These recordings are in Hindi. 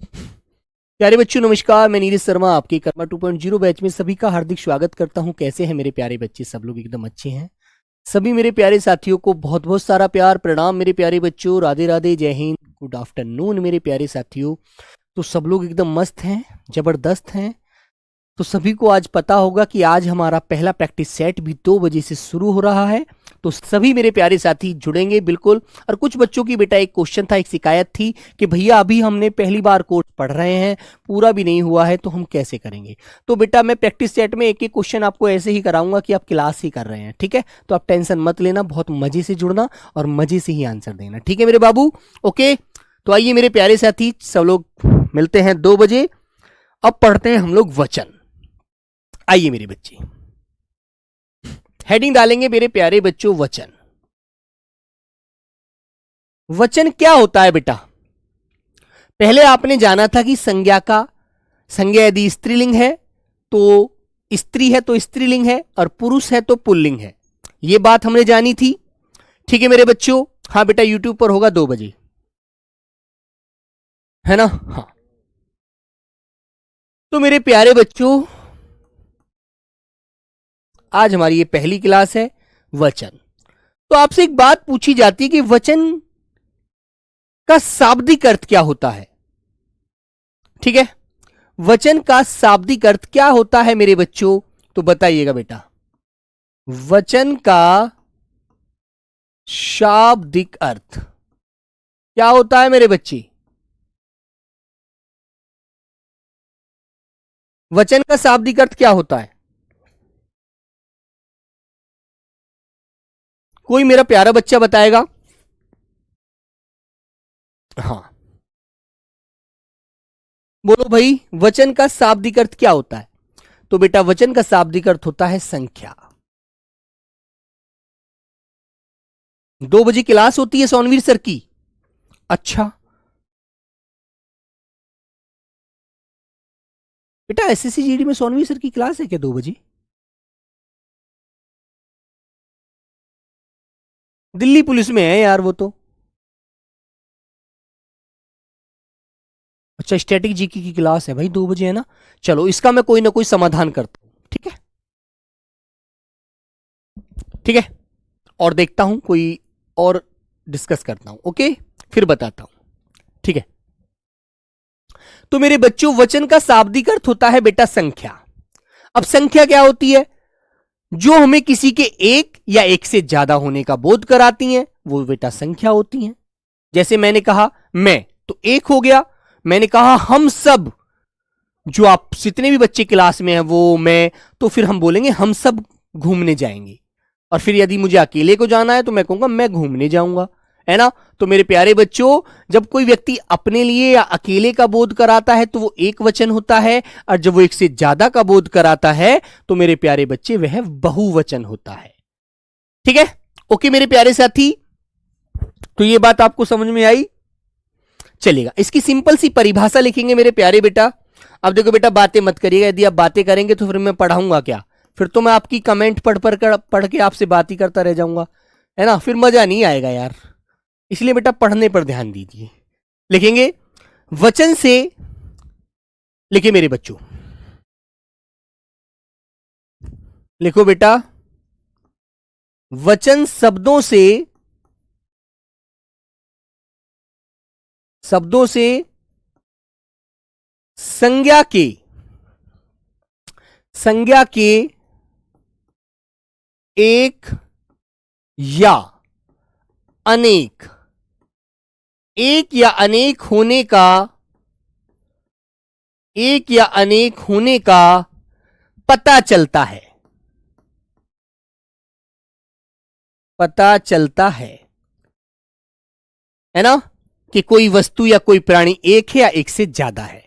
प्यारे बच्चों नमस्कार, मैं नीरज शर्मा आपके कर्मा 2.0 बैच में सभी का हार्दिक स्वागत करता हूं। कैसे हैं मेरे प्यारे बच्चे? सब लोग एकदम अच्छे हैं। सभी मेरे प्यारे साथियों को बहुत बहुत सारा प्यार प्रणाम मेरे प्यारे बच्चों। राधे राधे, जय हिंद, गुड आफ्टरनून मेरे प्यारे साथियों। तो सब लोग एकदम मस्त हैं, जबरदस्त हैं। तो सभी को आज पता होगा कि आज हमारा पहला प्रैक्टिस सेट भी 2 बजे से शुरू हो रहा है। तो सभी मेरे प्यारे साथी जुड़ेंगे बिल्कुल। और कुछ बच्चों की बेटा एक क्वेश्चन था, एक शिकायत थी कि भैया अभी हमने पहली बार कोर्स पढ़ रहे हैं, पूरा भी नहीं हुआ है, तो हम कैसे करेंगे। तो बेटा मैं प्रैक्टिस सेट में एक एक क्वेश्चन आपको ऐसे ही कराऊंगा कि आप क्लास ही कर रहे हैं, ठीक है। तो आप टेंशन मत लेना, बहुत मजे से जुड़ना और मजे से ही आंसर देना, ठीक है मेरे बाबू। ओके, तो आइए मेरे प्यारे साथी, सब लोग मिलते हैं 2 बजे। अब पढ़ते हैं हम लोग वचन। आइए मेरे बच्चे, हेडिंग डालेंगे मेरे प्यारे बच्चों वचन। वचन क्या होता है बेटा? पहले आपने जाना था कि संज्ञा यदि स्त्रीलिंग है तो स्त्री है तो स्त्रीलिंग है और पुरुष है तो पुल्लिंग है। यह बात हमने जानी थी, ठीक है मेरे बच्चों। हाँ बेटा, यूट्यूब पर होगा 2 बजे, है ना। हाँ, तो मेरे प्यारे बच्चों आज हमारी ये पहली क्लास है वचन। तो आपसे एक बात पूछी जाती है कि वचन का शाब्दिक अर्थ क्या होता है, ठीक है। वचन का शाब्दिक अर्थ क्या होता है मेरे बच्चों? तो बताइएगा बेटा। वचन का शाब्दिक अर्थ क्या होता है मेरे बच्चे? वचन का शाब्दिक अर्थ क्या होता है? कोई मेरा प्यारा बच्चा बताएगा? हाँ, बोलो भाई, वचन का शाब्दिक अर्थ क्या होता है? तो बेटा वचन का शाब्दिक अर्थ होता है संख्या। 2 बजे क्लास होती है सोनवीर सर की। अच्छा बेटा, एसएससी जीडी में सोनवीर सर की क्लास है क्या 2 बजे? दिल्ली पुलिस में है यार वो तो। अच्छा, स्टैटिक जीके की क्लास है भाई 2 बजे, है ना। चलो इसका मैं कोई ना कोई समाधान करता हूं, ठीक है, ठीक है। और देखता हूं कोई और डिस्कस करता हूं, ओके, फिर बताता हूं, ठीक है। तो मेरे बच्चों वचन का शाब्दिक अर्थ होता है बेटा संख्या। अब संख्या क्या होती है? जो हमें किसी के एक या एक से ज्यादा होने का बोध कराती हैं वो बेटा संख्या होती हैं। जैसे मैंने कहा मैं, तो एक हो गया। मैंने कहा हम सब, जो आप जितने भी बच्चे क्लास में हैं वो मैं, तो फिर हम बोलेंगे हम सब घूमने जाएंगे। और फिर यदि मुझे अकेले को जाना है तो मैं कहूंगा मैं घूमने जाऊंगा, है ना। तो मेरे प्यारे बच्चों, जब कोई व्यक्ति अपने लिए या अकेले का बोध कराता है तो वो एक वचन होता है, और जब वो एक से ज्यादा का बोध कराता है तो मेरे प्यारे बच्चे वह बहुवचन होता है, ठीक है। ओके मेरे प्यारे साथी, तो ये बात आपको समझ में आई? चलेगा, इसकी सिंपल सी परिभाषा लिखेंगे मेरे प्यारे बेटा। अब देखो बेटा, बातें मत करिएगा, यदि आप बातें करेंगे तो फिर मैं पढ़ाऊंगा क्या? फिर तो मैं आपकी कमेंट पढ़ के आपसे बात ही करता रह जाऊंगा, है ना, फिर मजा नहीं आएगा यार। इसलिए बेटा पढ़ने पर ध्यान दीजिए। लिखेंगे वचन से, लिखे मेरे बच्चों, लिखो बेटा, वचन शब्दों से संज्ञा के एक या अनेक, एक या अनेक होने का पता चलता है ना, कि कोई वस्तु या कोई प्राणी एक है या एक से ज्यादा है।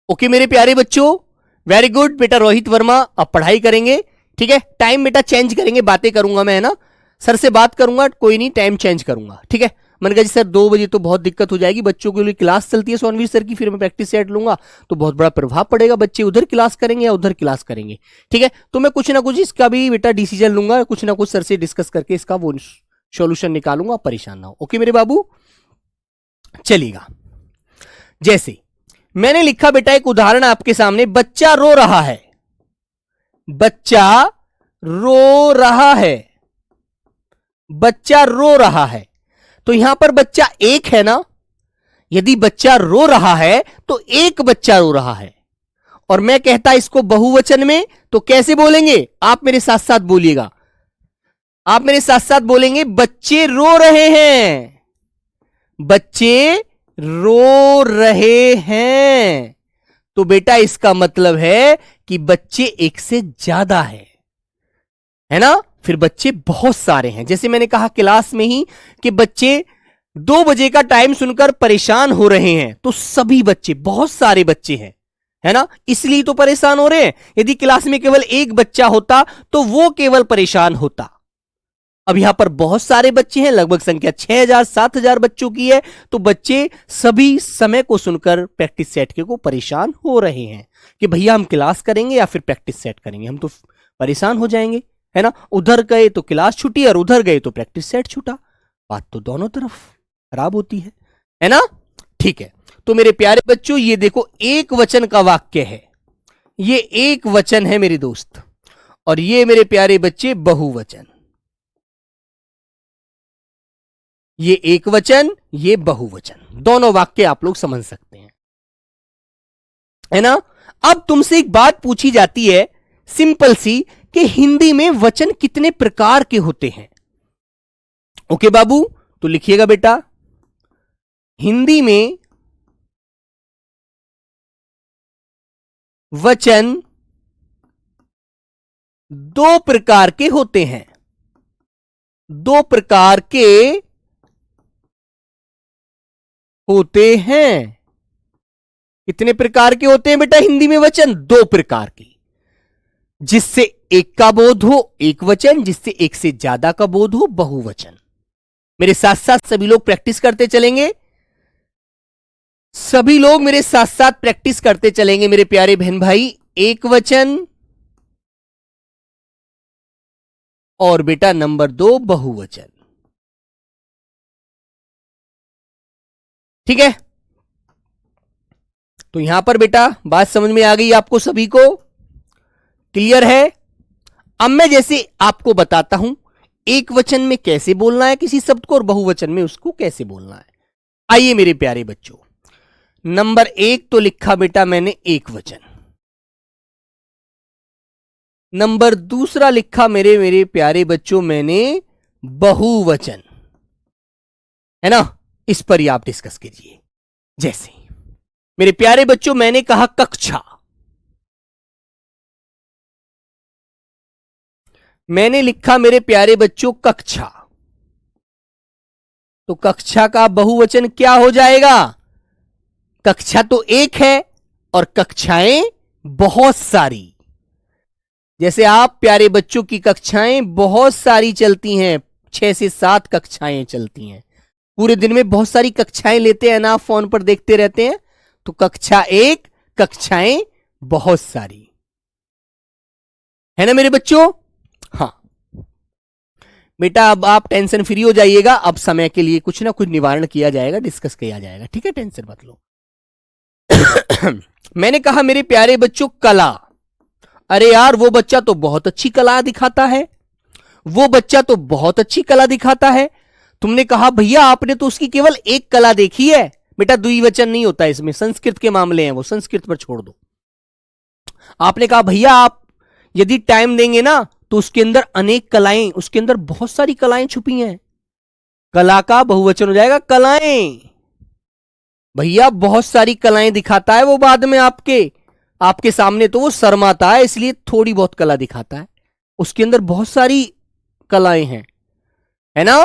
ओके मेरे प्यारे बच्चों, वेरी गुड बेटा। रोहित वर्मा, अब पढ़ाई करेंगे, ठीक है। टाइम बेटा चेंज करेंगे, बातें करूंगा मैं, है ना, सर से बात करूंगा, कोई नहीं, टाइम चेंज करूंगा, ठीक है। मैंने कहा जी सर 2 बजे तो बहुत दिक्कत हो जाएगी, बच्चों के लिए क्लास चलती है सोनवीर सर की, फिर मैं प्रैक्टिस सेट लूंगा तो बहुत बड़ा प्रभाव पड़ेगा, बच्चे उधर क्लास करेंगे या उधर क्लास करेंगे, ठीक है। तो मैं कुछ ना कुछ इसका भी बेटा डिसीजन लूंगा, कुछ ना कुछ सर से डिस्कस करके इसका वो सॉल्यूशन निकालूंगा, परेशान ना हो। ओके मेरे बाबू, चलेगा। जैसे मैंने लिखा बेटा एक उदाहरण आपके सामने, बच्चा रो रहा है, बच्चा रो रहा है, बच्चा रो रहा है। तो यहां पर बच्चा एक है ना, यदि बच्चा रो रहा है तो एक बच्चा रो रहा है। और मैं कहता इसको बहुवचन में तो कैसे बोलेंगे, आप मेरे साथ साथ बोलिएगा, आप मेरे साथ साथ बोलेंगे, बच्चे रो रहे हैं, बच्चे रो रहे हैं। तो बेटा इसका मतलब है कि बच्चे एक से ज्यादा है ना। फिर बच्चे बहुत सारे हैं, जैसे मैंने कहा क्लास में ही कि बच्चे 2 बजे का टाइम सुनकर परेशान हो रहे हैं, तो सभी बच्चे, बहुत सारे बच्चे हैं, है ना, इसलिए तो परेशान हो रहे हैं। यदि क्लास में केवल एक बच्चा होता तो वो केवल परेशान होता। अब यहां पर बहुत सारे बच्चे हैं, लगभग संख्या 6000 7000 बच्चों की है, तो बच्चे सभी समय को सुनकर प्रैक्टिस सेट के को परेशान हो रहे हैं कि भैया हम क्लास करेंगे या फिर प्रैक्टिस सेट करेंगे, हम तो परेशान हो जाएंगे, है ना। उधर गए तो क्लास छूटी और उधर गए तो प्रैक्टिस सेट छूटा, बात तो दोनों तरफ खराब होती है ना। ठीक है, तो मेरे प्यारे बच्चों ये देखो एक वचन का वाक्य है, ये एक वचन है मेरे दोस्त, और ये मेरे प्यारे बच्चे बहुवचन। ये एक वचन, ये बहुवचन, दोनों वाक्य आप लोग समझ सकते हैं, है ना। अब तुमसे एक बात पूछी जाती है सिंपल सी कि हिंदी में वचन कितने प्रकार के होते हैं। ओके बाबू, तो लिखिएगा बेटा, हिंदी में वचन 2 प्रकार के होते हैं, 2 प्रकार के होते हैं। कितने प्रकार के होते हैं बेटा हिंदी में वचन? 2 प्रकार के, जिससे एक का बोध हो एक वचन, जिससे एक से ज्यादा का बोध हो बहुवचन। मेरे साथ साथ सभी लोग प्रैक्टिस करते चलेंगे, सभी लोग मेरे साथ साथ प्रैक्टिस करते चलेंगे मेरे प्यारे बहन भाई। एक वचन और बेटा नंबर 2 बहुवचन, ठीक है। तो यहां पर बेटा बात समझ में आ गई आपको सभी को, क्लियर है। अब मैं जैसे आपको बताता हूं एक वचन में कैसे बोलना है किसी शब्द को और बहुवचन में उसको कैसे बोलना है। आइए मेरे प्यारे बच्चों, नंबर 1 तो लिखा बेटा मैंने एक वचन, नंबर 2 लिखा मेरे प्यारे बच्चों मैंने बहुवचन, है ना। इस पर ही आप डिस्कस कीजिए। जैसे मेरे प्यारे बच्चों मैंने कहा कक्षा, मैंने लिखा मेरे प्यारे बच्चों कक्षा, तो कक्षा का बहुवचन क्या हो जाएगा? कक्षा तो एक है और कक्षाएं बहुत सारी। जैसे आप प्यारे बच्चों की कक्षाएं बहुत सारी चलती हैं, 6 से 7 कक्षाएं चलती हैं, पूरे दिन में बहुत सारी कक्षाएं लेते हैं ना, फोन पर देखते रहते हैं, तो कक्षा एक, कक्षाएं बहुत सारी, है ना मेरे बच्चों। हाँ बेटा अब आप टेंशन फ्री हो जाइएगा, अब समय के लिए कुछ ना कुछ निवारण किया जाएगा, डिस्कस किया जाएगा, ठीक है, टेंशन मत लो। मैंने कहा मेरे प्यारे बच्चों कला, अरे यार वो बच्चा तो बहुत अच्छी कला दिखाता है, वो बच्चा तो बहुत अच्छी कला दिखाता है। तुमने कहा भैया आपने तो उसकी केवल एक कला देखी है, बेटा द्विवचन नहीं होता इसमें, संस्कृत के मामले हैं वो, संस्कृत पर छोड़ दो। आपने कहा भैया आप यदि टाइम देंगे ना तो उसके अंदर अनेक कलाएं, उसके अंदर बहुत सारी कलाएं छुपी हैं, कला का बहुवचन हो जाएगा कलाएं। भैया बहुत सारी कलाएं दिखाता है वो, बाद में आपके सामने तो वो शर्माता है, इसलिए थोड़ी बहुत कला दिखाता है, उसके अंदर बहुत सारी कलाएं हैं, है ना।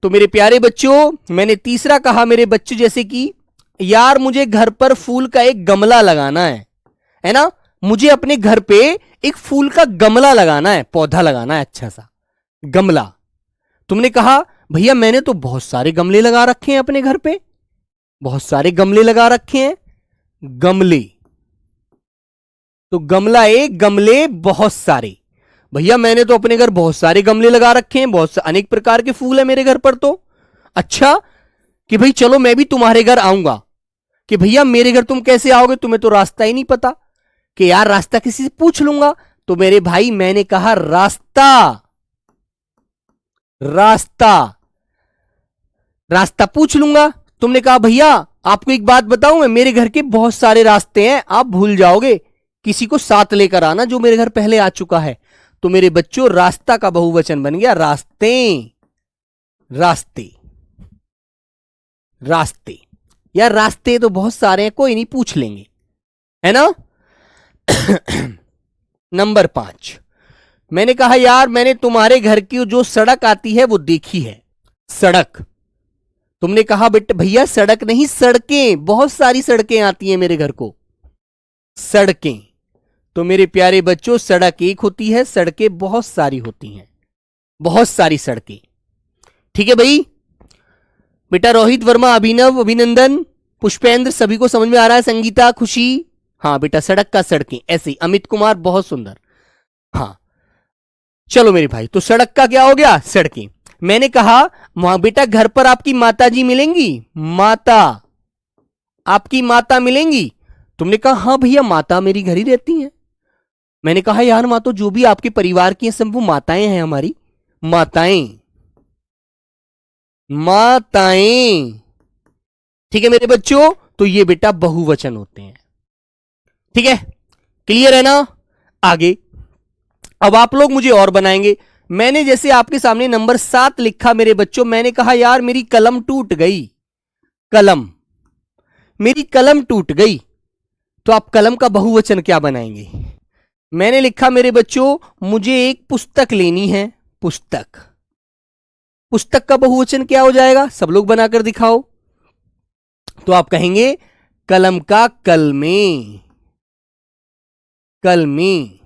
तो मेरे प्यारे बच्चों मैंने तीसरा कहा मेरे बच्चों, जैसे कि यार मुझे घर पर फूल का एक गमला लगाना है ना, मुझे अपने घर पे एक फूल का गमला लगाना है, पौधा लगाना है, अच्छा सा गमला। तुमने कहा भैया मैंने तो बहुत सारे गमले लगा रखे हैं अपने घर पे, बहुत सारे गमले लगा रखे हैं, गमले, तो गमला एक, गमले बहुत सारे। भैया मैंने तो अपने घर बहुत सारे गमले लगा रखे हैं, बहुत अनेक प्रकार के फूल है मेरे घर पर, तो अच्छा कि भाई चलो मैं भी तुम्हारे घर आऊंगा, कि भैया मेरे घर तुम कैसे आओगे, तुम्हें तो रास्ता ही नहीं पता। कि यार रास्ता किसी से पूछ लूंगा। तो मेरे भाई मैंने कहा रास्ता, रास्ता, रास्ता पूछ लूंगा। तुमने कहा भैया आपको एक बात बताऊं, मैं मेरे घर के बहुत सारे रास्ते हैं, आप भूल जाओगे, किसी को साथ लेकर आना जो मेरे घर पहले आ चुका है। तो मेरे बच्चों रास्ता का बहुवचन बन गया रास्ते, रास्ते, रास्ते। यार रास्ते तो बहुत सारे हैं, कोई नहीं पूछ लेंगे, है ना। नंबर 5, मैंने कहा यार मैंने तुम्हारे घर की जो सड़क आती है वो देखी है। सड़क। तुमने कहा बेटा भैया सड़क नहीं सड़कें, बहुत सारी सड़कें आती हैं मेरे घर को। सड़कें। तो मेरे प्यारे बच्चों सड़क एक होती है, सड़कें बहुत सारी होती हैं, बहुत सारी सड़कें। ठीक है भाई। बेटा रोहित वर्मा, अभिनव, अभिनंदन, पुष्पेंद्र, सभी को समझ में आ रहा है। संगीता, खुशी, हाँ बेटा सड़क का सड़कें ऐसे ही। अमित कुमार बहुत सुंदर। हाँ चलो मेरे भाई, तो सड़क का क्या हो गया, सड़कें। मैंने कहा वहां बेटा घर पर आपकी माता जी मिलेंगी, माता, आपकी माता मिलेंगी। तुमने कहा हाँ भैया माता मेरी घर ही रहती हैं। मैंने कहा यार माँ तो जो भी आपके परिवार की हैं सब वो माताएं हैं हमारी, माताएं, माताएं। ठीक है मेरे बच्चों, तो ये बेटा बहुवचन होते हैं। ठीक है, क्लियर है ना। आगे अब आप लोग मुझे और बनाएंगे। मैंने जैसे आपके सामने नंबर 7 लिखा मेरे बच्चों, मैंने कहा यार मेरी कलम टूट गई, कलम, मेरी कलम टूट गई। तो आप कलम का बहुवचन क्या बनाएंगे। मैंने लिखा मेरे बच्चों मुझे एक पुस्तक लेनी है, पुस्तक। पुस्तक का बहुवचन क्या हो जाएगा, सब लोग बनाकर दिखाओ। तो आप कहेंगे कलम का कलमें, कलमें।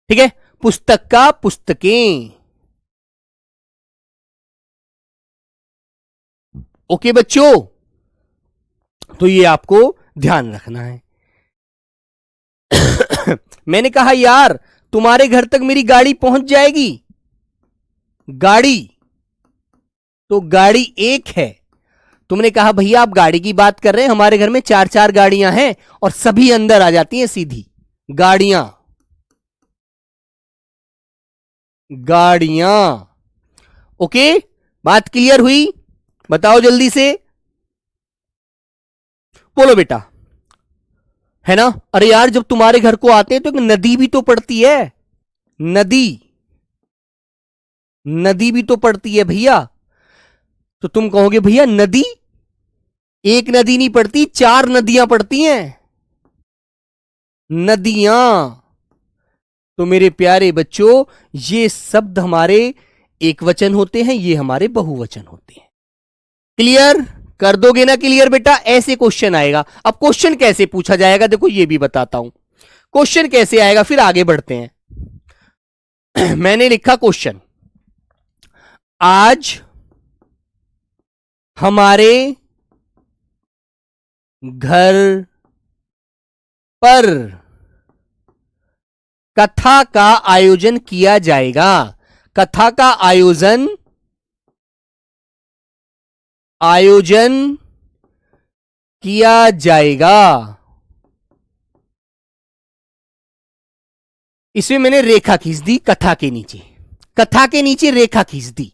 ठीक है, पुस्तक का पुस्तकें। ओके बच्चों, तो ये आपको ध्यान रखना है। मैंने कहा यार तुम्हारे घर तक मेरी गाड़ी पहुंच जाएगी, गाड़ी, तो गाड़ी एक है। तुमने कहा भैया आप गाड़ी की बात कर रहे हैं, हमारे घर में 4-4 गाड़ियां हैं और सभी अंदर आ जाती हैं सीधी, गाड़ियां, गाड़ियां। ओके, बात क्लियर हुई, बताओ जल्दी से, बोलो बेटा, है ना। अरे यार जब तुम्हारे घर को आते हैं तो एक नदी भी तो पड़ती है, नदी, नदी भी तो पड़ती है भैया। तो तुम कहोगे भैया नदी, एक नदी नहीं पड़ती, 4 नदियां पड़ती हैं, नदियां। तो मेरे प्यारे बच्चों ये शब्द हमारे एक वचन होते हैं, ये हमारे बहुवचन होते हैं। क्लियर कर दोगे ना क्लियर बेटा, ऐसे क्वेश्चन आएगा। अब क्वेश्चन कैसे पूछा जाएगा देखो ये भी बताता हूं, क्वेश्चन कैसे आएगा, फिर आगे बढ़ते हैं। मैंने लिखा क्वेश्चन, आज हमारे घर पर कथा का आयोजन किया जाएगा, कथा का आयोजन, आयोजन किया जाएगा। इसमें मैंने रेखा खींच दी कथा के नीचे, कथा के नीचे रेखा खींच दी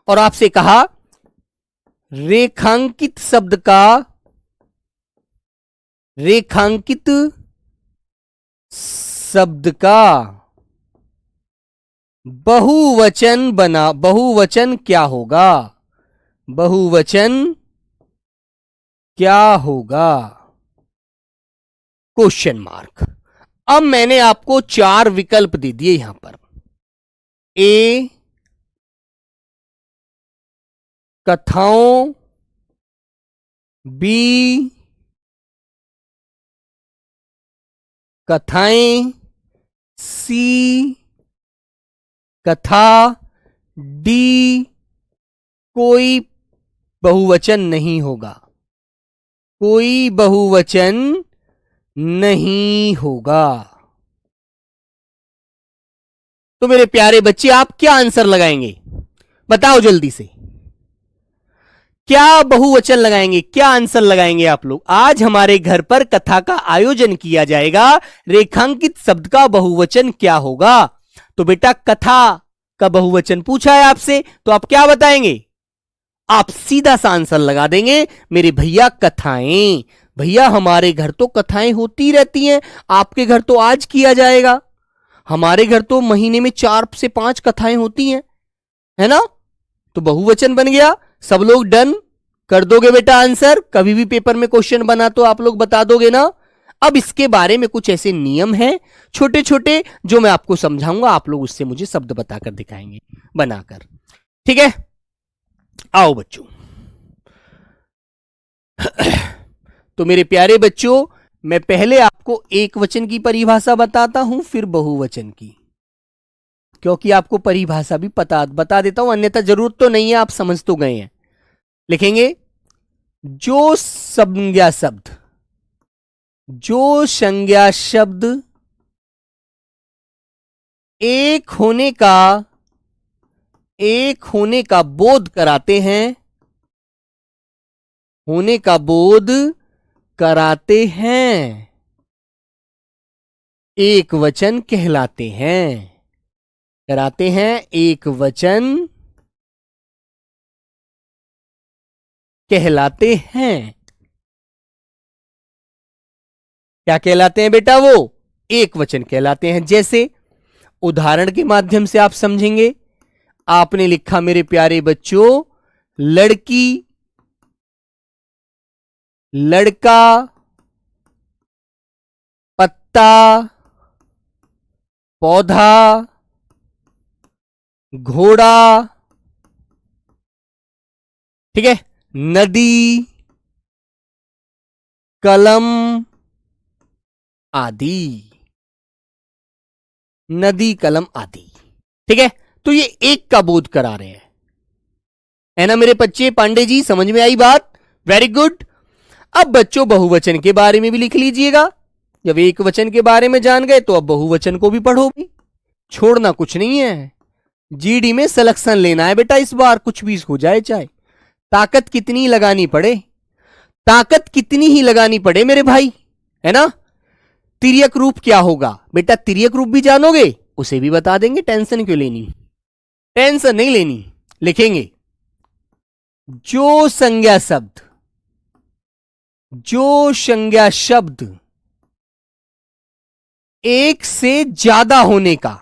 और आपसे कहा रेखांकित शब्द का, रेखांकित शब्द का बहुवचन बना, बहुवचन क्या होगा, बहुवचन क्या होगा, क्वेश्चन मार्क। अब मैंने आपको 4 विकल्प दे दिए यहां पर, ए कथाओं, बी कथाएं, सी कथा, डी कोई बहुवचन नहीं होगा, कोई बहुवचन नहीं होगा। तो मेरे प्यारे बच्चे आप क्या आंसर लगाएंगे, बताओ जल्दी से। क्या बहुवचन लगाएंगे, क्या आंसर लगाएंगे आप लोग? आज हमारे घर पर कथा का आयोजन किया जाएगा, रेखांकित शब्द का बहुवचन क्या होगा? तो बेटा कथा का बहुवचन पूछा है आपसे, तो आप क्या बताएंगे? आप सीधा सा आंसर लगा देंगे, मेरे भैया कथाएं। भैया हमारे घर तो कथाएं होती रहती हैं, आपके घर तो आज किया जाएगा, हमारे घर तो महीने में 4 से 5 कथाएं होती हैं, है ना? तो बहुवचन बन गया। सब लोग डन कर दोगे बेटा आंसर? कभी भी पेपर में क्वेश्चन बना तो आप लोग बता दोगे ना? अब इसके बारे में कुछ ऐसे नियम हैं छोटे छोटे जो मैं आपको समझाऊंगा, आप लोग उससे मुझे शब्द बताकर दिखाएंगे बनाकर, ठीक है? आओ बच्चों। तो मेरे प्यारे बच्चों, मैं पहले आपको एक वचन की परिभाषा बताता हूं, फिर बहुवचन की, क्योंकि आपको परिभाषा भी बता देता हूं, अन्यथा जरूरत तो नहीं है, आप समझ तो गए हैं। लिखेंगे जो संज्ञा शब्द एक होने का बोध कराते हैं, एक वचन कहलाते हैं, एक वचन कहलाते हैं। क्या कहलाते हैं बेटा? वो एक वचन कहलाते हैं। जैसे उदाहरण के माध्यम से आप समझेंगे। आपने लिखा मेरे प्यारे बच्चों, लड़की, लड़का, पत्ता, पौधा, घोड़ा, ठीक है, नदी, कलम आदि, नदी, कलम आदि, ठीक है? तो ये एक का बोध करा रहे हैं, है ना मेरे बच्चे? पांडे जी समझ में आई बात? Very good. अब बच्चों बहुवचन के बारे में भी लिख लीजिएगा। जब एक वचन के बारे में जान गए तो अब बहुवचन को भी पढ़ो भी, छोड़ना कुछ नहीं है। जीडी में सिलेक्शन लेना है बेटा इस बार, कुछ भी हो जाए चाहे। ताकत कितनी लगानी पड़े, ताकत कितनी ही लगानी पड़े मेरे भाई, है ना? तिर्यक रूप क्या होगा बेटा? तिर्यक रूप भी जानोगे, उसे भी बता देंगे, टेंशन क्यों लेनी, टेंशन नहीं लेनी। लिखेंगे जो संज्ञा शब्द एक से ज्यादा होने का,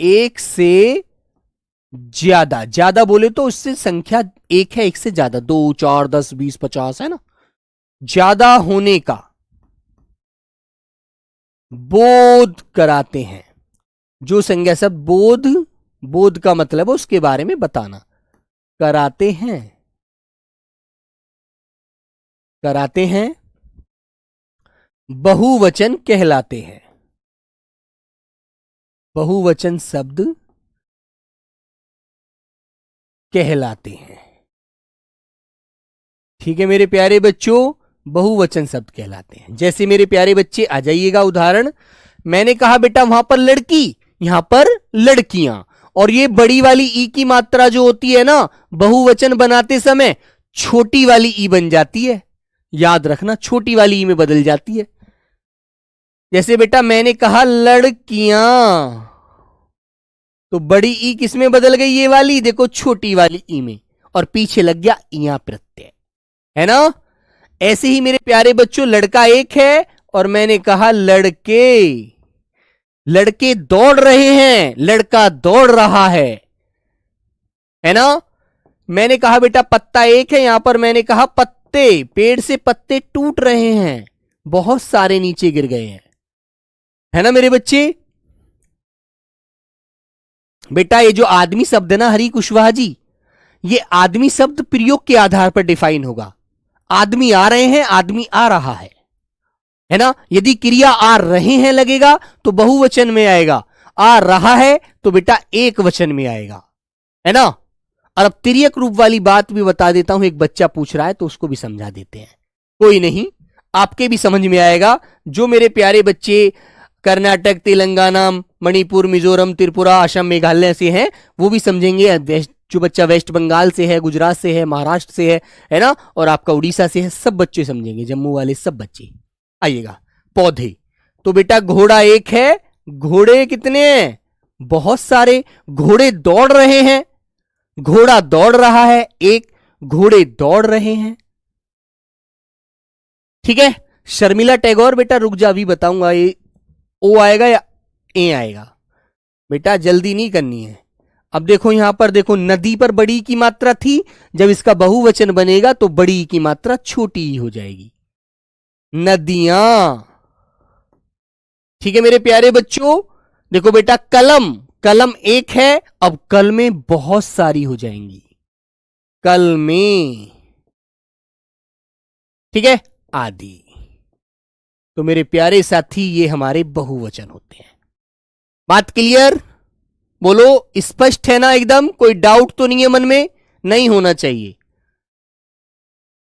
एक से ज्यादा बोले तो उससे संख्या एक है, एक से ज्यादा, 2, 4, 10, 20, 50, है ना? ज्यादा होने का बोध कराते हैं। जो संज्ञा शब्द बोध का मतलब है उसके बारे में बताना, कराते हैं, बहुवचन कहलाते हैं, बहुवचन शब्द कहलाते हैं। ठीक है मेरे प्यारे बच्चों, बहुवचन शब्द कहलाते हैं। जैसे मेरे प्यारे बच्चे आ जाइएगा, उदाहरण मैंने कहा बेटा वहां पर लड़की, यहां पर लड़कियां, और ये बड़ी वाली ई की मात्रा जो होती है ना, बहुवचन बनाते समय छोटी वाली ई बन जाती है, याद रखना, छोटी वाली ई में बदल जाती है। जैसे बेटा मैंने कहा लड़कियां, तो बड़ी ई किस में बदल गई? ये वाली, देखो छोटी वाली ई में, और पीछे लग गया इया प्रत्यय, है ना? ऐसे ही मेरे प्यारे बच्चों लड़का एक है और मैंने कहा लड़के दौड़ रहे हैं, लड़का दौड़ रहा है ना? मैंने कहा बेटा पत्ता एक है, यहां पर मैंने कहा पत्ते, पेड़ से पत्ते टूट रहे हैं, बहुत सारे नीचे गिर गए हैं, है ना मेरे बच्चे? बेटा ये जो आदमी शब्द है ना हरी कुशवाहा जी, ये आदमी शब्द प्रयोग के आधार पर डिफाइन होगा। आदमी आ रहे हैं, आदमी आ रहा है ना? यदि क्रिया आ रहे हैं लगेगा तो बहुवचन में आएगा, आ रहा है तो बेटा एक वचन में आएगा, है ना? और अब तिर्यक रूप वाली बात भी बता देता हूं, एक बच्चा पूछ रहा है तो उसको भी समझा देते हैं। कोई नहीं, आपके भी समझ में आएगा। जो मेरे प्यारे बच्चे कर्नाटक, तेलंगाना, मणिपुर, मिजोरम, त्रिपुरा, असम, मेघालय से हैं वो भी समझेंगे, जो बच्चा वेस्ट बंगाल से है, गुजरात से है, महाराष्ट्र से है ना, और आपका उड़ीसा से है, सब बच्चे समझेंगे, जम्मू वाले सब बच्चे। आइएगा पौधे। तो बेटा घोड़ा एक है, घोड़े कितने हैं? बहुत सारे। घोड़े दौड़ रहे हैं, घोड़ा दौड़ रहा है, एक घोड़े दौड़ रहे हैं। ठीक है। शर्मिला टैगोर, बेटा रुक जा, अभी बताऊंगा। ये ओ आएगा या ए आएगा? बेटा जल्दी नहीं करनी है। अब देखो यहां पर, देखो नदी पर बड़ी की मात्रा थी, जब इसका बहुवचन बनेगा तो बड़ी की मात्रा छोटी ही हो जाएगी, नदियां। ठीक है मेरे प्यारे बच्चों। देखो बेटा कलम, कलम एक है, अब कल में बहुत सारी हो जाएंगी, कल में। ठीक है, आदि। तो मेरे प्यारे साथी ये हमारे बहुवचन होते हैं। बात क्लियर? बोलो स्पष्ट है ना एकदम? कोई डाउट तो नहीं है मन में? नहीं होना चाहिए।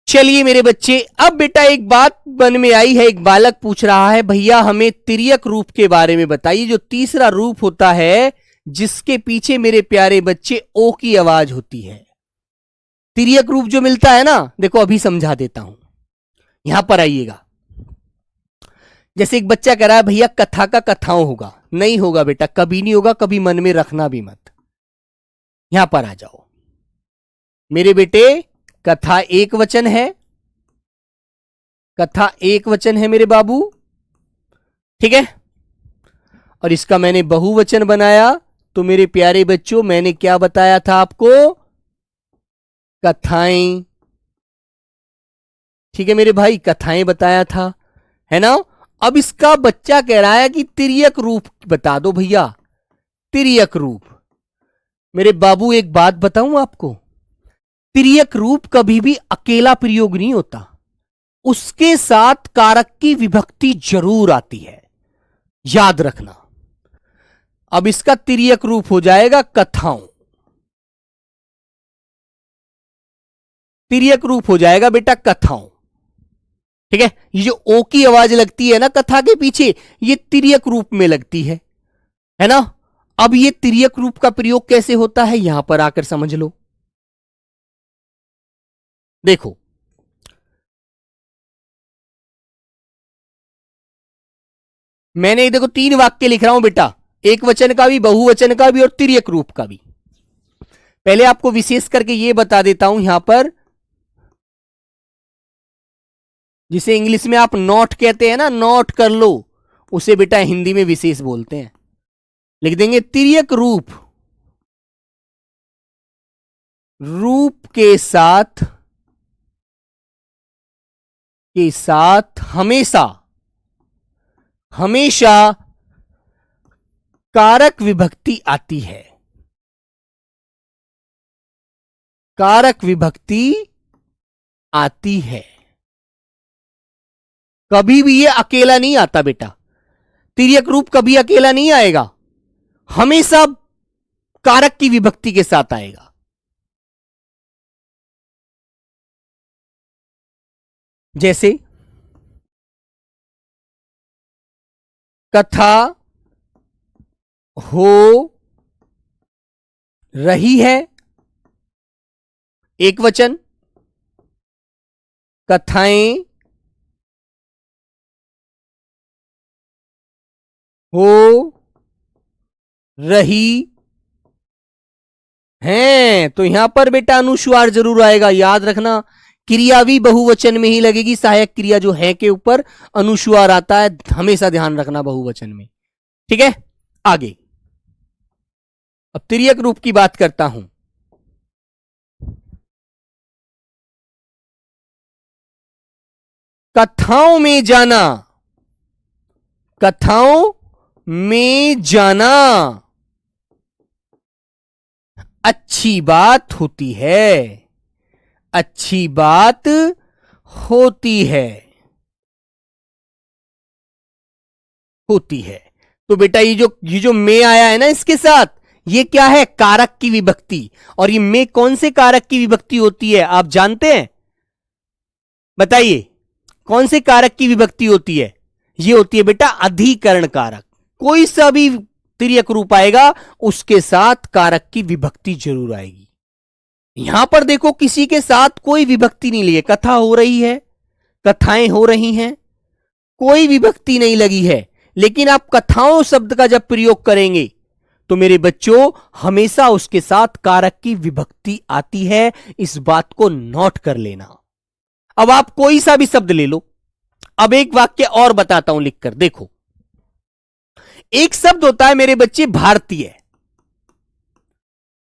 चलिए मेरे बच्चे, अब बेटा एक बात मन में आई है। एक बालक पूछ रहा है, भैया हमें तिर्यक रूप के बारे में बताइए, जो तीसरा रूप होता है जिसके पीछे मेरे प्यारे बच्चे ओ की आवाज होती है। तिर्यक रूप जो मिलता है ना, देखो अभी समझा देता हूं। यहां पर आइएगा। जैसे एक बच्चा कह रहा है, भैया कथा का कथाओं होगा। नहीं होगा बेटा, कभी नहीं होगा, कभी मन में रखना भी मत। यहां पर आ जाओ मेरे बेटे। कथा एक वचन है, कथा एक वचन है मेरे बाबू। ठीक है, और इसका मैंने बहुवचन बनाया। तो मेरे प्यारे बच्चों, मैंने क्या बताया था आपको? कथाएं। ठीक है मेरे भाई, कथाएं बताया था, है ना। अब इसका बच्चा कह रहा है कि तिर्यक रूप बता दो भैया, तिर्यक रूप। मेरे बाबू एक बात बताऊं आपको, तिर्यक रूप कभी भी अकेला प्रयोग नहीं होता, उसके साथ कारक की विभक्ति जरूर आती है, याद रखना। अब इसका तिर्यक रूप हो जाएगा कथाओं, तिर्यक रूप हो जाएगा बेटा कथाओं। ठीक है, ये जो ओ की आवाज लगती है ना कथा के पीछे, ये तिर्यक रूप में लगती है ना। अब ये तिर्यक रूप का प्रयोग कैसे होता है, यहां पर आकर समझ लो। देखो मैंने, देखो 3 वाक्य लिख रहा हूं बेटा, एक वचन का भी, बहुवचन का भी और तिर्यक रूप का भी। पहले आपको विशेष करके यह बता देता हूं यहां पर, जिसे इंग्लिश में आप नोट कहते हैं ना, नोट कर लो, उसे बेटा हिंदी में विशेष बोलते हैं। लिख देंगे तिर्यक रूप, रूप के साथ हमेशा हमेशा कारक विभक्ति आती है, कारक विभक्ति आती है। कभी भी ये अकेला नहीं आता बेटा, तिर्यक रूप कभी अकेला नहीं आएगा, हमेशा कारक की विभक्ति के साथ आएगा। जैसे कथा हो रही है, एक वचन, कथाएं हो रही हैं, तो यहां पर बेटा अनुस्वार जरूर आएगा, याद रखना। क्रिया भी बहुवचन में ही लगेगी, सहायक क्रिया जो है के ऊपर अनुस्वार आता है, हमेशा ध्यान रखना बहुवचन में। ठीक है, आगे अब तिर्यक रूप की बात करता हूं। कथाओं में जाना, कथाओं में जाना अच्छी बात होती है, अच्छी बात होती है, होती है। तो बेटा ये जो में आया है ना इसके साथ, ये क्या है? कारक की विभक्ति। और ये में कौन से कारक की विभक्ति होती है आप जानते हैं? बताइए कौन से कारक की विभक्ति होती है? ये होती है बेटा अधिकरण कारक। कोई सा भी तिर्यक रूप आएगा उसके साथ कारक की विभक्ति जरूर आएगी। यहां पर देखो किसी के साथ कोई विभक्ति नहीं ली है, कथा हो रही है, कथाएं हो रही हैं, कोई विभक्ति नहीं लगी है। लेकिन आप कथाओं शब्द का जब प्रयोग करेंगे तो मेरे बच्चों हमेशा उसके साथ कारक की विभक्ति आती है, इस बात को नोट कर लेना। अब आप कोई सा भी शब्द ले लो। अब एक वाक्य और बताता हूं लिखकर, देखो। एक शब्द होता है मेरे बच्चे भारतीय,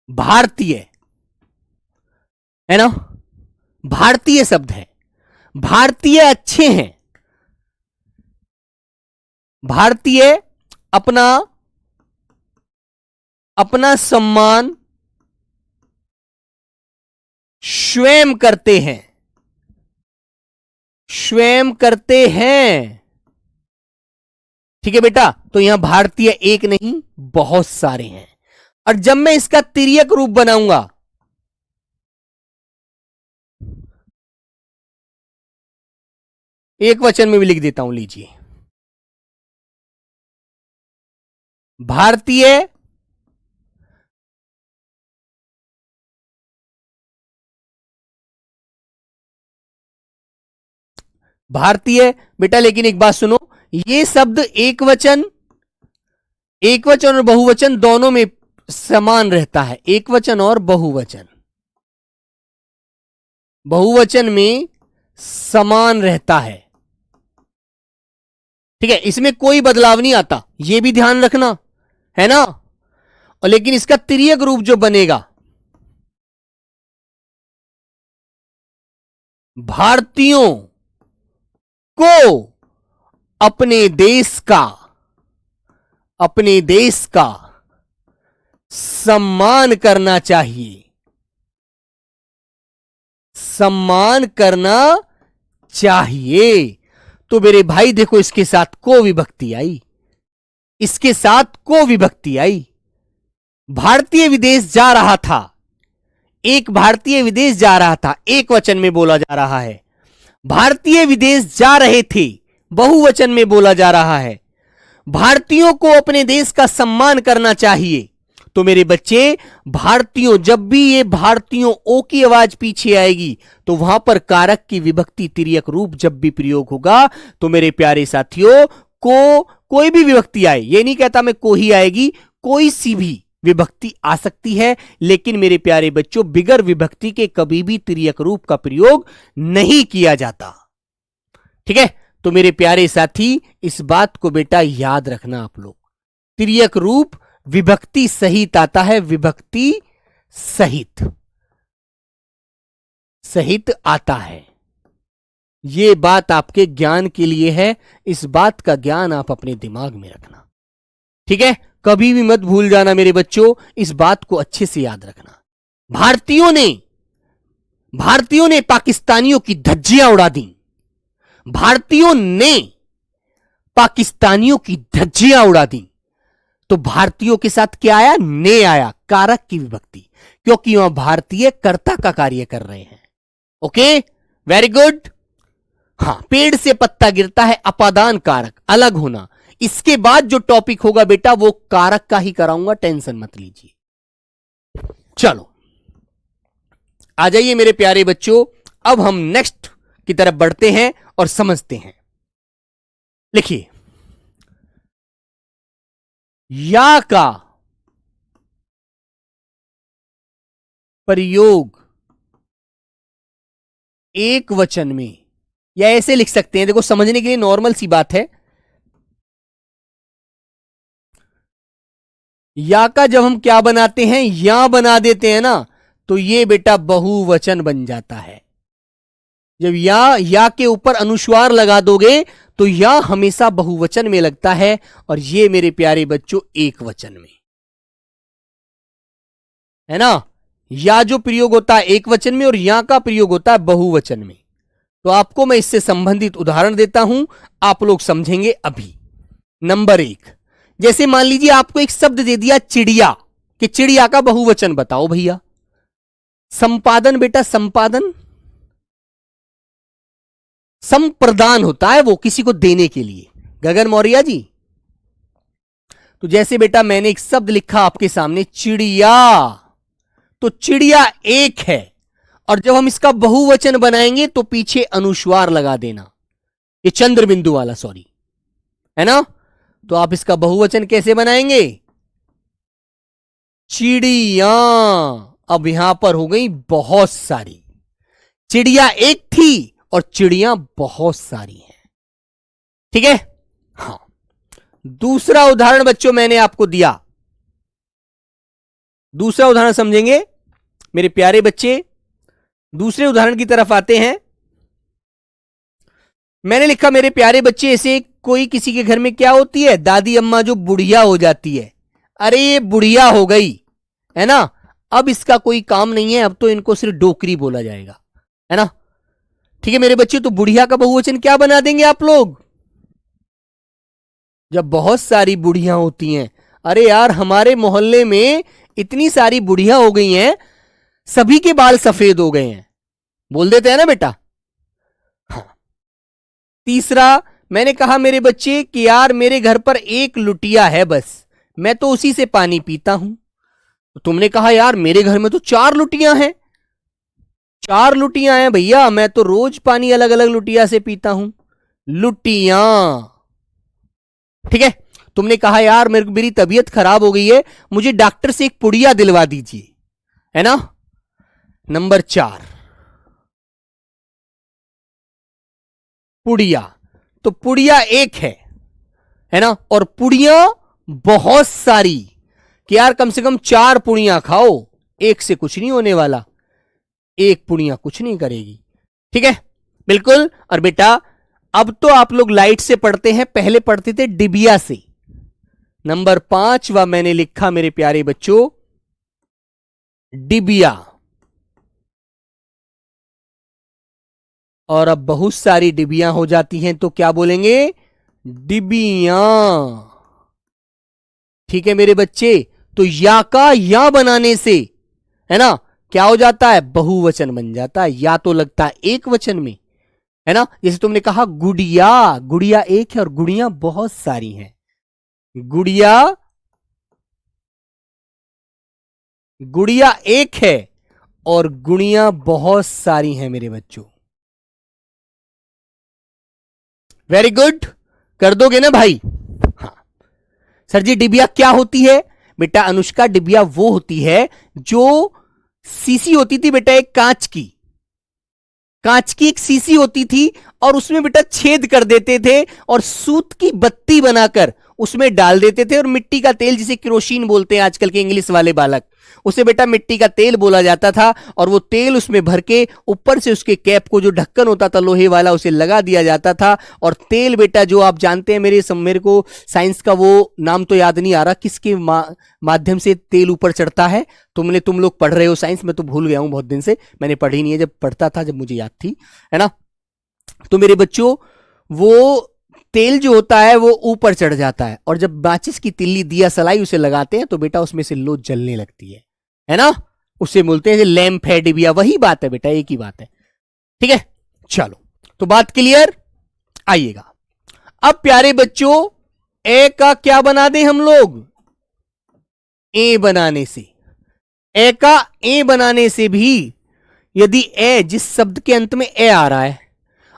भारतीय है ना, भारतीय शब्द है। भारतीय अच्छे हैं, भारतीय अपना अपना सम्मान स्वयं करते हैं, स्वयं करते हैं। ठीक है बेटा, तो यहां भारतीय एक नहीं बहुत सारे हैं। और जब मैं इसका तिर्यक रूप बनाऊंगा, एक वचन में भी लिख देता हूं, लीजिए। भारतीय भारतीय बेटा, लेकिन एक बात सुनो, ये शब्द एक वचन और बहुवचन दोनों में समान रहता है। एक वचन और बहुवचन, बहुवचन में समान रहता है। ठीक है, इसमें कोई बदलाव नहीं आता, यह भी ध्यान रखना है ना। और लेकिन इसका तिर्यक रूप जो बनेगा, भारतीयों को अपने देश का सम्मान करना चाहिए, सम्मान करना चाहिए। तो मेरे भाई देखो, इसके साथ को विभक्ति आई, इसके साथ को विभक्ति आई। भारतीय विदेश जा रहा था, एक भारतीय विदेश जा रहा था, एक वचन में बोला जा रहा है। भारतीय विदेश जा रहे थे, बहुवचन में बोला जा रहा है। भारतीयों को अपने देश का सम्मान करना चाहिए। तो मेरे बच्चे, भारतीयों, जब भी ये भारतीयों ओ की आवाज पीछे आएगी तो वहां पर कारक की विभक्ति तिर्यक रूप जब भी प्रयोग होगा तो मेरे प्यारे साथियों, कोई भी विभक्ति आए, ये नहीं कहता मैं को ही आएगी, कोई सी भी विभक्ति आ सकती है, लेकिन मेरे प्यारे बच्चों बिगर विभक्ति के कभी भी तिर्यक रूप का प्रयोग नहीं किया जाता। ठीक है, तो मेरे प्यारे साथी इस बात को बेटा याद रखना आप लोग, तिर्यक रूप विभक्ति सहित आता है, विभक्ति सहित आता है। यह बात आपके ज्ञान के लिए है, इस बात का ज्ञान आप अपने दिमाग में रखना। ठीक है, कभी भी मत भूल जाना मेरे बच्चों, इस बात को अच्छे से याद रखना। भारतीयों ने पाकिस्तानियों की धज्जियां उड़ा दी, भारतीयों ने पाकिस्तानियों की धज्जियां उड़ा दी। तो भारतीयों के साथ क्या आया? ने आया, कारक की विभक्ति, क्योंकि वहां भारतीय कर्ता का कार्य कर रहे हैं। Okay, very good. हां, पेड़ से पत्ता गिरता है, अपादान कारक, अलग होना। इसके बाद जो टॉपिक होगा बेटा वो कारक का ही कराऊंगा, टेंशन मत लीजिए। चलो आ जाइए मेरे प्यारे बच्चों, अब हम नेक्स्ट की तरफ बढ़ते हैं और समझते हैं। लिखिए, या का प्रयोग एक वचन में, या ऐसे लिख सकते हैं, देखो समझने के लिए नॉर्मल सी बात है। या का जब हम क्या बनाते हैं, या बना देते हैं ना, तो ये बेटा बहुवचन बन जाता है। जब या के ऊपर अनुस्वार लगा दोगे तो या हमेशा बहुवचन में लगता है, और ये मेरे प्यारे बच्चों एक वचन में है ना। या जो प्रयोग होता है एक वचन में और या का प्रयोग होता है बहुवचन में। तो आपको मैं इससे संबंधित उदाहरण देता हूं, आप लोग समझेंगे अभी। नंबर 1, जैसे मान लीजिए आपको एक शब्द दे दिया चिड़िया, कि चिड़िया का बहुवचन बताओ भैया। संपादन बेटा, संपादन संप्रदान होता है, वो किसी को देने के लिए। गगन मौर्य जी, तो जैसे बेटा मैंने एक शब्द लिखा आपके सामने चिड़िया, तो चिड़िया एक है, और जब हम इसका बहुवचन बनाएंगे तो पीछे अनुस्वार लगा देना, ये चंद्र बिंदु वाला, सॉरी, है ना। तो आप इसका बहुवचन कैसे बनाएंगे? चिड़िया। अब यहां पर हो गई बहुत सारी, चिड़िया एक थी और चिड़िया बहुत सारी हैं, ठीक है। हां, दूसरा उदाहरण बच्चों मैंने आपको दिया, दूसरा उदाहरण समझेंगे मेरे प्यारे बच्चे। दूसरे उदाहरण की तरफ आते हैं। मैंने लिखा मेरे प्यारे बच्चे, ऐसे कोई किसी के घर में क्या होती है, दादी अम्मा जो बुढ़िया हो जाती है। अरे ये बुढ़िया हो गई, है ना, अब इसका कोई काम नहीं है, अब तो इनको सिर्फ डोकरी बोला जाएगा, है ना। ठीक है मेरे बच्चे, तो बुढ़िया का बहुवचन क्या बना देंगे आप लोग? जब बहुत सारी बुढ़िया होती हैं, अरे यार हमारे मोहल्ले में इतनी सारी बुढ़िया हो गई हैं, सभी के बाल सफेद हो गए हैं, बोल देते हैं ना बेटा। हाँ, तीसरा मैंने कहा मेरे बच्चे कि यार मेरे घर पर एक लुटिया है बस, मैं तो उसी से पानी पीता हूं। तो तुमने कहा यार मेरे घर में तो 4 लुटियां हैं, 4 लुटियां हैं भैया, मैं तो रोज पानी अलग अलग लुटिया से पीता हूं। लुटियां, ठीक है। तुमने कहा यार मेरी तबीयत खराब हो गई है, मुझे डॉक्टर से एक पुड़िया दिलवा दीजिए, है ना। नंबर 4 पुड़िया, तो पुड़िया एक है ना, और पुड़िया बहुत सारी, कि यार कम से कम 4 पुड़िया खाओ, एक से कुछ नहीं होने वाला, एक पुड़िया कुछ नहीं करेगी, ठीक है, बिल्कुल। और बेटा अब तो आप लोग लाइट से पढ़ते हैं, पहले पढ़ते थे डिबिया से। नंबर 5 मैंने लिखा मेरे प्यारे बच्चों, डिबिया। और अब बहुत सारी डिबियां हो जाती हैं तो क्या बोलेंगे? डिबियां, ठीक है मेरे बच्चे। तो या का या बनाने से, है ना, क्या हो जाता है? बहुवचन बन जाता है, या तो लगता है एक वचन में, है ना। जैसे तुमने कहा गुड़िया, गुड़िया एक है और गुड़िया बहुत सारी हैं, गुड़िया, गुड़िया एक है और गुड़िया बहुत सारी हैं मेरे बच्चों। वेरी गुड, कर दोगे ना भाई? हाँ सर जी, डिबिया क्या होती है? बेटा अनुष्का, डिबिया वो होती है जो सीसी होती थी बेटा, एक कांच की, कांच की एक सीसी होती थी और उसमें बेटा छेद कर देते थे और सूत की बत्ती बनाकर उसमें डाल देते थे, और मिट्टी का तेल, जिसे केरोसिन बोलते हैं आजकल के इंग्लिश वाले बालक, उसे बेटा मिट्टी का तेल बोला जाता था। और वो तेल उसमें भर के ऊपर से उसके कैप को जो ढक्कन होता था लोहे वाला, उसे लगा दिया जाता था। और तेल बेटा जो आप जानते हैं, मेरे को साइंस का वो नाम तो याद नहीं आ रहा, किसके माध्यम से तेल ऊपर चढ़ता है। तुम लोग पढ़ रहे हो साइंस, मैं तो भूल गया हूं, बहुत दिन से मैंने पढ़ी नहीं है, जब पढ़ता था जब मुझे याद थी, है ना। तो मेरे बच्चों वो तेल जो होता है वो ऊपर चढ़ जाता है, और जब माचिस की तिल्ली, दिया सलाई उसे लगाते हैं तो बेटा उसमें से लो जलने लगती है ना, उसे बोलते हैं लैंप है, डिबिया, वही बात है बेटा, एक ही बात है, ठीक है। चलो तो बात क्लियर, आइएगा। अब प्यारे बच्चों ए का क्या बना दे हम लोग? ए बनाने से, ए का ए बनाने से भी यदि ए, जिस शब्द के अंत में ए आ रहा है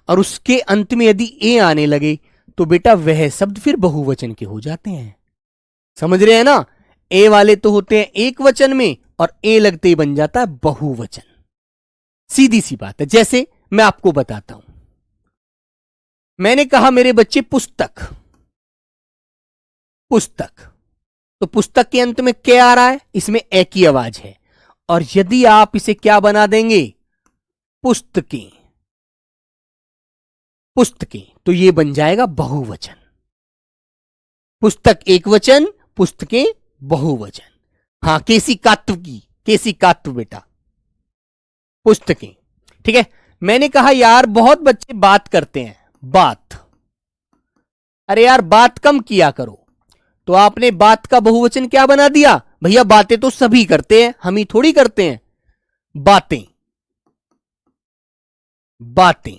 और उसके अंत में यदि ए आने लगे तो बेटा वह शब्द फिर बहुवचन के हो जाते हैं, समझ रहे हैं ना। ए वाले तो होते हैं एक वचन में और ए लगते ही बन जाता है बहुवचन, सीधी सी बात है। जैसे मैं आपको बताता हूं, मैंने कहा मेरे बच्चे पुस्तक, पुस्तक, तो पुस्तक के अंत में क्या आ रहा है? इसमें ए की आवाज है, और यदि आप इसे क्या बना देंगे? पुस्तकें, पुस्तकें, तो ये बन जाएगा बहुवचन। पुस्तक एक वचन, पुस्तकें बहुवचन। हाँ, केसी कात्व की, केसी कात्व बेटा, पुस्तकें, ठीक है। मैंने कहा यार बहुत बच्चे बात करते हैं, बात, अरे यार बात कम किया करो, तो आपने बात का बहुवचन क्या बना दिया? भैया बातें तो सभी करते हैं, हम ही थोड़ी करते हैं, बातें, बातें,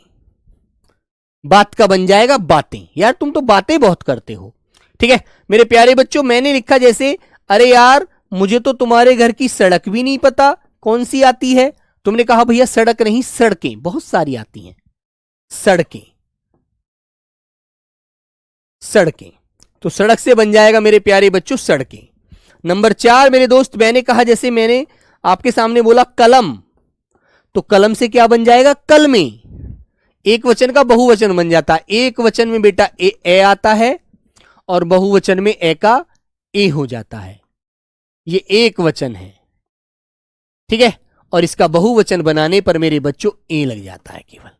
बात का बन जाएगा बातें। यार तुम तो बातें बहुत करते हो, ठीक है मेरे प्यारे बच्चों। मैंने लिखा जैसे, अरे यार मुझे तो तुम्हारे घर की सड़क भी नहीं पता, कौन सी आती है? तुमने कहा भैया सड़क नहीं, सड़कें बहुत सारी आती हैं। सड़कें, सड़कें, तो सड़क से बन जाएगा मेरे प्यारे बच्चों सड़कें। नंबर 4 मेरे दोस्त, मैंने कहा जैसे मैंने आपके सामने बोला कलम, तो कलम से क्या बन जाएगा? कलमें। एक वचन का बहुवचन बन जाता है। एक वचन में बेटा ए आता है और बहुवचन में ए का ए हो जाता है। ये एक वचन है, ठीक है, और इसका बहुवचन बनाने पर मेरे बच्चों ए लग जाता है। केवल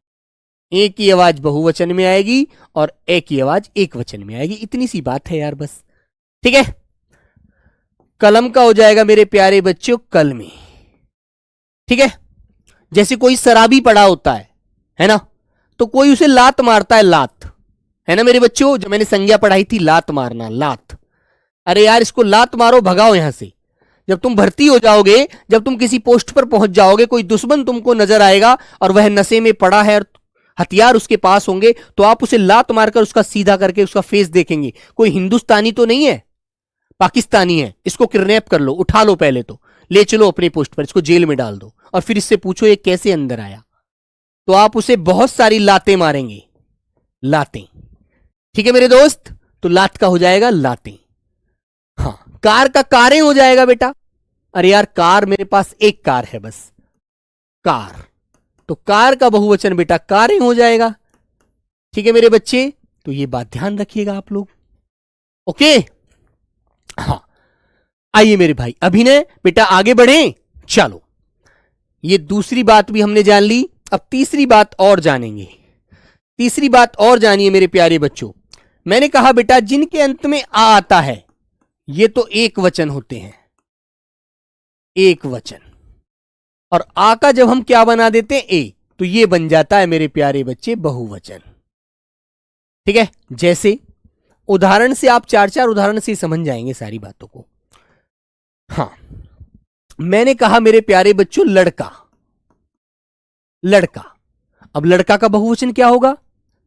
ए की आवाज बहुवचन में आएगी और ए की आवाज एक वचन में आएगी। इतनी सी बात है यार, बस। ठीक है, कलम का हो जाएगा मेरे प्यारे बच्चों कलमी। ठीक है, जैसे कोई शराबी पड़ा होता है ना, तो कोई उसे लात मारता है, लात, है ना मेरे बच्चों? जो मैंने संज्ञा पढ़ाई थी, लात मारना, लात। अरे यार इसको लात मारो, भगाओ यहां से। जब तुम भर्ती हो जाओगे, जब तुम किसी पोस्ट पर पहुंच जाओगे, कोई दुश्मन तुमको नजर आएगा और वह नशे में पड़ा है और हथियार उसके पास होंगे, तो आप उसे लात मारकर उसका सीधा करके उसका फेस देखेंगे। कोई हिंदुस्तानी तो नहीं है, पाकिस्तानी है। इसको किडनैप कर लो, उठा लो, पहले तो ले चलो अपनी पोस्ट पर, इसको जेल में डाल दो और फिर इससे पूछो ये कैसे अंदर आया। तो आप उसे बहुत सारी लातें मारेंगे, लातें। ठीक है मेरे दोस्त, तो लात का हो जाएगा लातें। हाँ, कार का कारें हो जाएगा बेटा। अरे यार कार, मेरे पास एक कार है बस, कार, तो कार का बहुवचन बेटा कारें हो जाएगा। ठीक है मेरे बच्चे, तो ये बात ध्यान रखिएगा आप लोग। ओके, हाँ, आइए मेरे भाई अभिनय बेटा आगे बढ़े। चलो, ये दूसरी बात भी हमने जान ली, अब तीसरी बात और जानेंगे। तीसरी बात और जानिए मेरे प्यारे बच्चों। मैंने कहा बेटा जिनके अंत में आ आता है, ये तो एक वचन होते हैं, एक वचन, और आ का जब हम क्या बना देते हैं? ए, तो ये बन जाता है मेरे प्यारे बच्चे बहुवचन। ठीक है, जैसे उदाहरण से आप 4-4 उदाहरण से समझ जाएंगे सारी बातों को। हां, मैंने कहा मेरे प्यारे बच्चों लड़का, लड़का। अब लड़का का बहुवचन क्या होगा?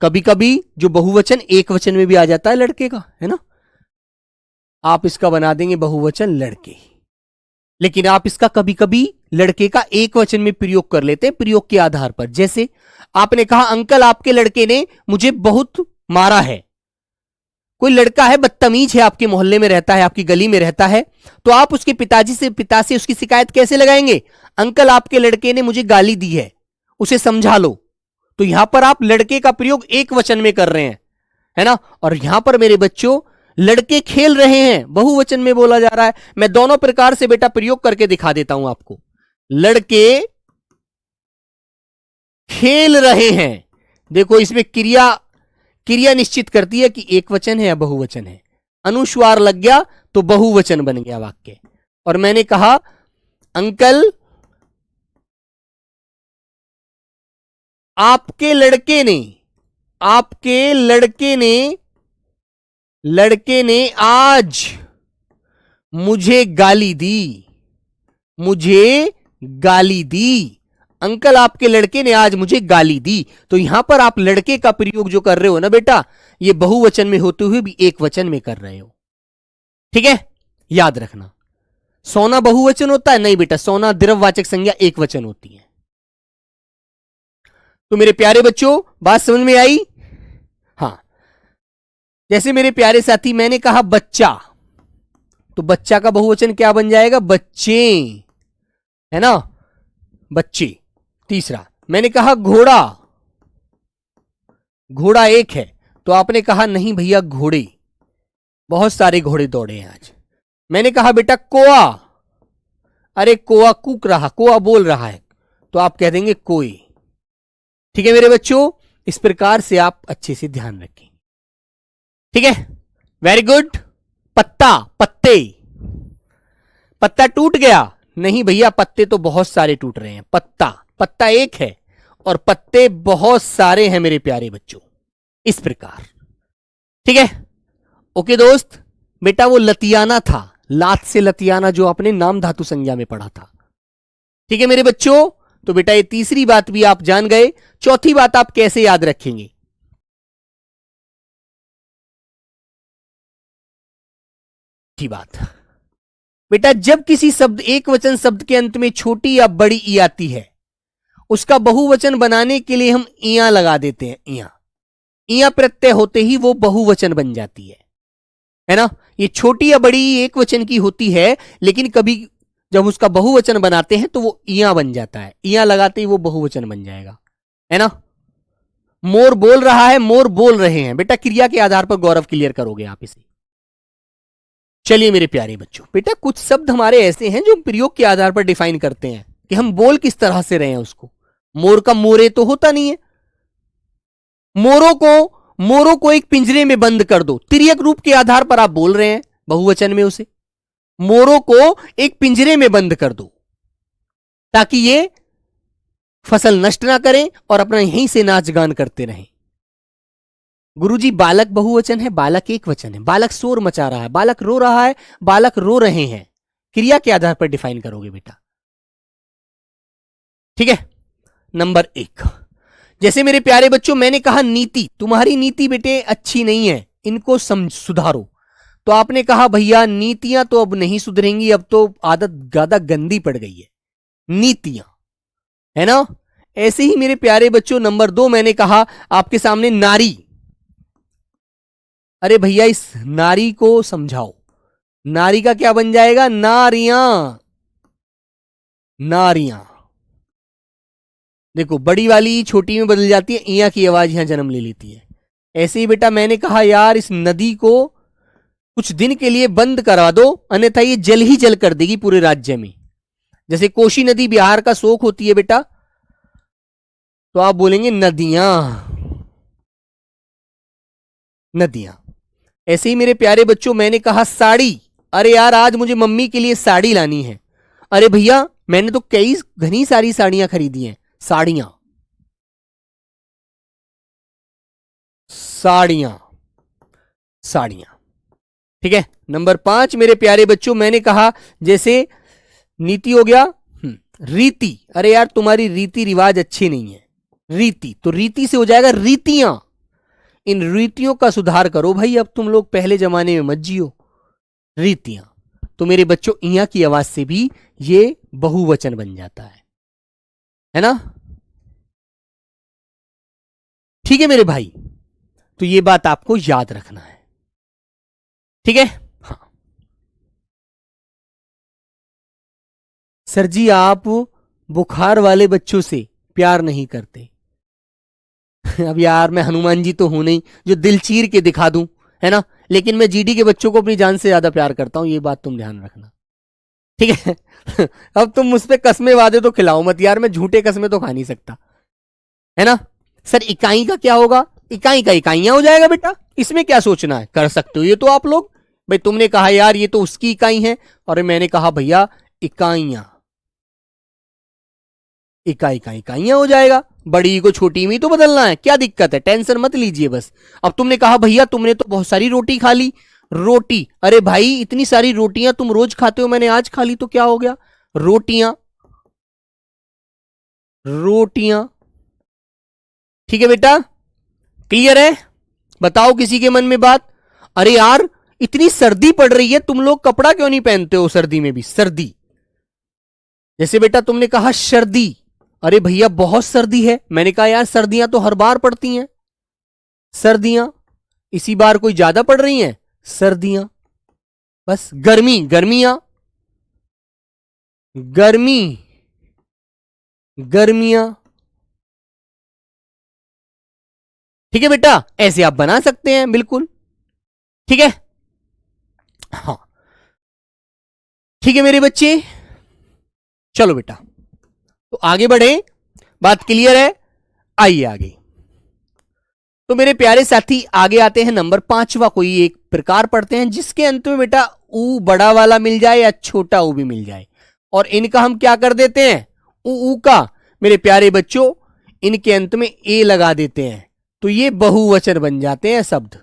कभी कभी जो बहुवचन एक वचन में भी आ जाता है लड़के का, है ना, आप इसका बना देंगे बहुवचन लड़के। लेकिन आप इसका कभी कभी लड़के का एक वचन में प्रयोग कर लेते हैं, प्रयोग के आधार पर। जैसे आपने कहा अंकल आपके लड़के ने मुझे बहुत मारा है। कोई लड़का है, बदतमीज है, आपके मोहल्ले में रहता है, आपकी गली में रहता है, तो आप उसके पिता से उसकी शिकायत कैसे लगाएंगे? अंकल आपके लड़के ने मुझे गाली दी है, उसे समझा लो। तो यहां पर आप लड़के का प्रयोग एक वचन में कर रहे हैं, है ना। और यहां पर मेरे बच्चों लड़के खेल रहे हैं, बहुवचन में बोला जा रहा है। मैं दोनों प्रकार से बेटा प्रयोग करके दिखा देता हूं आपको। लड़के खेल रहे हैं, देखो इसमें क्रिया निश्चित करती है कि एक वचन है या बहुवचन है। अनुस्वार लग गया तो बहुवचन बन गया वाक्य। और मैंने कहा अंकल आपके लड़के ने आज मुझे गाली दी। अंकल आपके लड़के ने आज मुझे गाली दी। तो यहां पर आप लड़के का प्रयोग जो कर रहे हो ना बेटा, ये बहुवचन में होते हुए भी एक वचन में कर रहे हो। ठीक है, याद रखना। सोना बहुवचन होता है? नहीं बेटा, सोना द्रव्यवाचक संज्ञा एक वचन होती है। तो मेरे प्यारे बच्चों बात समझ में आई? हां, जैसे मेरे प्यारे साथी मैंने कहा बच्चा, तो बच्चा का बहुवचन क्या बन जाएगा? बच्चे, है ना, बच्चे। तीसरा मैंने कहा घोड़ा, घोड़ा एक है, तो आपने कहा नहीं भैया घोड़े, बहुत सारे घोड़े दौड़े हैं आज। मैंने कहा बेटा कोआ, अरे कोआ कूक रहा, कोआ बोल रहा है, तो आप कह देंगे कोई। ठीक है मेरे बच्चों, इस प्रकार से आप अच्छे से ध्यान रखें। ठीक है, वेरी गुड। पत्ता, पत्ते, पत्ता टूट गया, नहीं भैया पत्ते तो बहुत सारे टूट रहे हैं। पत्ता एक है और पत्ते बहुत सारे हैं मेरे प्यारे बच्चों, इस प्रकार। ठीक है, ओके दोस्त। बेटा वो लतियाना था, लात से लतियाना, जो आपने नाम धातु संज्ञा में पढ़ा था। ठीक है मेरे बच्चों, तो बेटा ये तीसरी बात भी आप जान गए। चौथी बात आप कैसे याद रखेंगे? की बात बेटा जब किसी शब्द एक वचन शब्द के अंत में छोटी या बड़ी ई आती है, उसका बहुवचन बनाने के लिए हम इया लगा देते हैं। इया प्रत्यय होते ही वो बहुवचन बन जाती है ना। ये छोटी या बड़ी एक वचन की होती है, लेकिन कभी जब उसका बहुवचन बनाते हैं तो वो इया बन जाता है। इया लगाते ही वो बहुवचन बन जाएगा, है ना। मोर बोल रहा है, मोर बोल रहे हैं। बेटा क्रिया के आधार पर गौरव क्लियर करोगे आप इसे। चलिए मेरे प्यारे बच्चों, बेटा कुछ शब्द हमारे ऐसे हैं जो प्रयोग के आधार पर डिफाइन करते हैं कि हम बोल किस तरह से रहे हैं उसको। मोर का मोरे तो होता नहीं है। मोरों को एक पिंजरे में बंद कर दो, तिर्यक रूप के आधार पर आप बोल रहे हैं बहुवचन में उसे। मोरों को एक पिंजरे में बंद कर दो ताकि ये फसल नष्ट ना करें और अपना यहीं से नाच गान करते रहें। गुरुजी बालक बहुवचन है, बालक एक वचन है। बालक शोर मचा रहा है, बालक रो रहा है, बालक रो रहे हैं। क्रिया के आधार पर डिफाइन करोगे बेटा, ठीक है। नंबर 1, जैसे मेरे प्यारे बच्चों मैंने कहा नीति, तुम्हारी नीति बेटे अच्छी नहीं है, इनको सुधारो। तो आपने कहा भैया नीतियां तो अब नहीं सुधरेंगी, अब तो आदत ज्यादा गंदी पड़ गई है, नीतियां, है ना। ऐसे ही मेरे प्यारे बच्चों नंबर 2 मैंने कहा आपके सामने नारी। अरे भैया इस नारी को समझाओ। नारी का क्या बन जाएगा? नारियां। नारियां देखो बड़ी वाली छोटी में बदल जाती है, इया की आवाज यहां जन्म ले लेती है। ऐसे ही बेटा मैंने कहा यार इस नदी को कुछ दिन के लिए बंद करा दो, अन्यथा ये जल ही जल कर देगी पूरे राज्य में। जैसे कोशी नदी बिहार का शोक होती है बेटा, तो आप बोलेंगे नदियां, नदियां। ऐसे ही मेरे प्यारे बच्चों मैंने कहा साड़ी। अरे यार आज मुझे मम्मी के लिए साड़ी लानी है। अरे भैया मैंने तो कई घनी सारी साड़ियां खरीदी हैं। साड़ियां, साड़ियां, साड़ियां, ठीक है। नंबर 5 मेरे प्यारे बच्चों मैंने कहा जैसे नीति हो गया, रीति। अरे यार तुम्हारी रीति रिवाज अच्छी नहीं है। रीति तो रीति से हो जाएगा रीतियां। इन रीतियों का सुधार करो भाई, अब तुम लोग पहले जमाने में मत जियो। रीतियां तो मेरे बच्चों इया की आवाज से भी ये बहुवचन बन जाता है ना। ठीक है मेरे भाई, तो ये बात आपको याद रखना है, ठीक है। हाँ सर जी आप बुखार वाले बच्चों से प्यार नहीं करते। अब यार मैं हनुमान जी तो हूं नहीं जो दिल चीर के दिखा दूं, है ना। लेकिन मैं जीडी के बच्चों को अपनी जान से ज्यादा प्यार करता हूं, ये बात तुम ध्यान रखना, ठीक है। अब तुम मुझ पे कसमे वादे तो खिलाओ मत यार, मैं झूठे कसमे तो खा नहीं सकता, है ना। सर इकाई का क्या होगा? इकाई का इकाइयां हो जाएगा बेटा, इसमें क्या सोचना है, कर सकते हो ये तो आप लोग। भाई तुमने कहा यार ये तो उसकी इकाई है, और मैंने कहा भैया इकाइयां, इकाई का इकाइयां हो जाएगा। बड़ी को छोटी में ही तो बदलना है, क्या दिक्कत है, टेंशन मत लीजिए बस। अब तुमने कहा भैया तुमने तो बहुत सारी रोटी खा ली। रोटी, अरे भाई इतनी सारी रोटियां तुम रोज खाते हो, मैंने आज खा ली तो क्या हो गया? रोटियां, रोटियां, ठीक है बेटा, क्लियर है? बताओ किसी के मन में बात। अरे यार इतनी सर्दी पड़ रही है, तुम लोग कपड़ा क्यों नहीं पहनते हो सर्दी में भी? सर्दी, जैसे बेटा तुमने कहा सर्दी। अरे भैया बहुत सर्दी है, मैंने कहा यार सर्दियां तो हर बार पड़ती हैं। सर्दियां इसी बार कोई ज्यादा पड़ रही हैं, सर्दियां। बस गर्मी, गर्मियां, गर्मी, गर्मियां, ठीक है बेटा, ऐसे आप बना सकते हैं बिल्कुल, ठीक है। हाँ ठीक है मेरे बच्चे, चलो बेटा तो आगे बढ़े, बात क्लियर है? आइए आगे। तो मेरे प्यारे साथी आगे आते हैं नंबर 5वां, कोई एक प्रकार पढ़ते हैं जिसके अंत में बेटा ऊ बड़ा वाला मिल जाए या छोटा ऊ भी मिल जाए, और इनका हम क्या कर देते हैं, ऊ का मेरे प्यारे बच्चों इनके अंत में ए लगा देते हैं, तो ये बहुवचन बन जाते हैं शब्द,